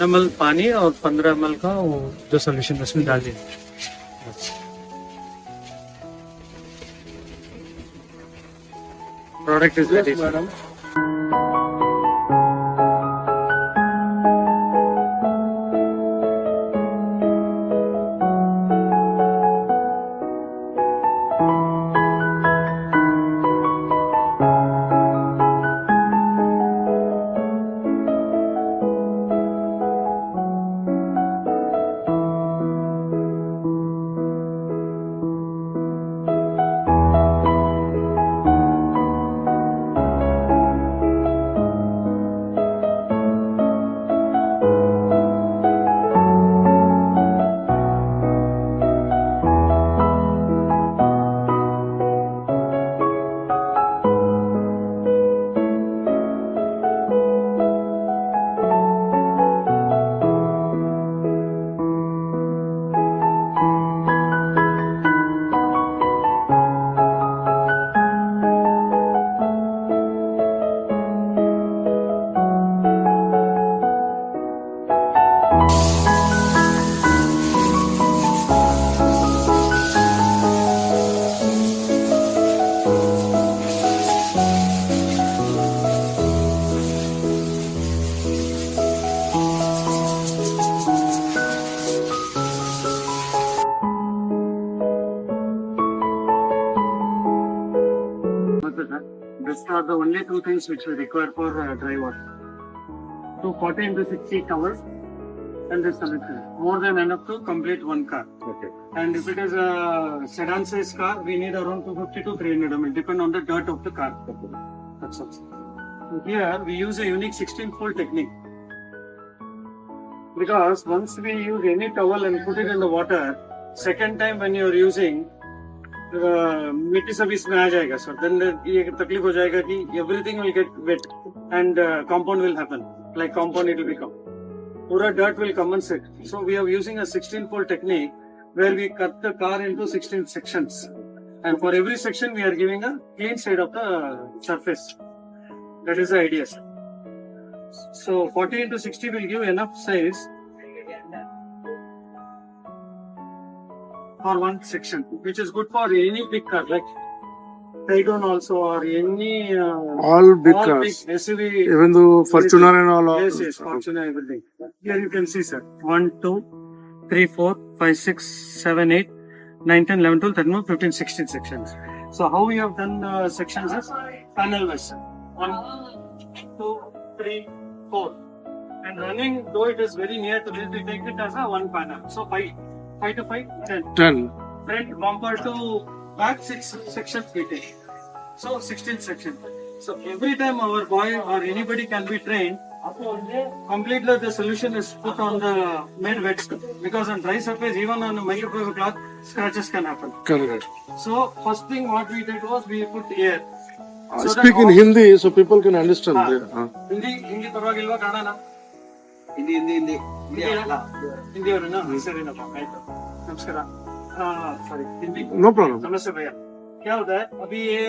1 ml पानी और 15 ml का वो जो सोल्यूशन उसमें डालिए। Product is ready madam. These are the only two things which we require for dry water. So 40 into 60 covers and this solution. More than enough to complete one car. Okay. And if it is a sedan size car, we need around 250 to 300 ml, depend on the dirt of the car. Okay. That's all. So here we use a unique 16-fold technique. Because once we use any towel and put it in the water, second time when you are using, मिट्टी सब इसमें आ जाएगा sir, then ये तकलीफ हो जाएगा कि everything will get wet and compound will happen, like compound it will become, पूरा dirt will come and set. So we are using a 16-fold technique where we cut the car into 16 sections and for every section we are giving a clean side of the surface. That is the idea, sir. So 40 into 60 will give enough size for one section, which is good for any big car like Taycan also, or any all big cars, big SUV, even though Fortuner and all. Yes, Fortuner, everything. Here you can see, sir. 1, 2, 3, 4, 5, 6, 7, 8, 9, 10, 11, 12, 13, 15, 16 sections. So how we have done sections is panel wise. 1, 2, 3, 4. And running, though it is very near to this, we take it as a one panel. So 5 to 5, 10. Front bumper to back 6 sections we take. So 16 sections. So every time our boy or anybody can be trained, completely the solution is put on the made wet stuff. Because on dry surface, even on a microfiber cloth, scratches can happen. Correct. So first thing what we did was we put air. So speak in Hindi so people can understand. Hindi ಪರವಾಗಿಲ್ವಾ ಕನ್ನಡನಾ? ಹಿಂದಿ ಅವರೇನಾ? ಸರಿನಪ್ಪ, ಆಯ್ತು. नमस्कार. Sorry, Hindi no problem. नमस्ते भैया. क्या होता है, अभी ये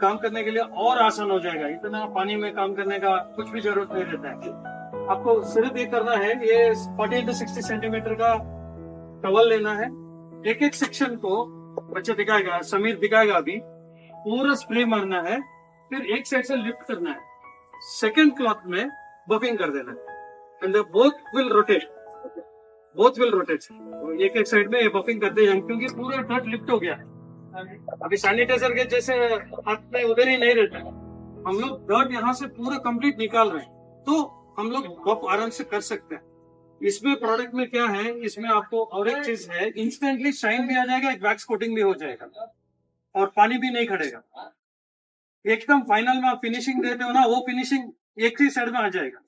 काम करने के लिए और आसान हो जाएगा. इतना पानी में काम करने का कुछ भी जरूरत नहीं रहता है. आपको सिर्फ ये करना है, ये 40 into 60 सेंटीमीटर का टवल लेना है. एक एक सेक्शन को बच्चा दिखाएगा, समीर दिखाएगा, अभी पूरा स्प्रे मारना है, फिर एक साइड से लिफ्ट करना है, सेकेंड क्लॉथ में बफिंग कर देना है, एंड बोथ विल रोटेट. एक एक साइड में ये बफिंग करते जाएंगे, क्योंकि पूरा डर्ट लिफ्ट हो गया है. अभी सैनिटाइजर के जैसे हाथ में उधर ही नहीं रहता है, हम लोग डर्ट यहाँ से पूरा कंप्लीट निकाल रहे हैं, तो हम लोग बफ आराम से कर सकते हैं. इसमें प्रोडक्ट में क्या है, इसमें आपको और एक चीज है, इंस्टेंटली शाइन भी आ जाएगा, एक वैक्स कोटिंग भी हो जाएगा और पानी भी नहीं खड़ेगा. एकदम फाइनल में आप फिनिशिंग देते हो ना, वो फिनिशिंग एक ही साइड में आ जाएगा.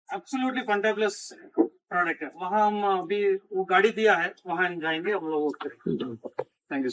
एब्सोल्युटली फंटाबुलस प्रोडक्ट है. वहाँ हम अभी वो गाड़ी दिया है, वहाँ जाएंगे हम लोग. Thank you.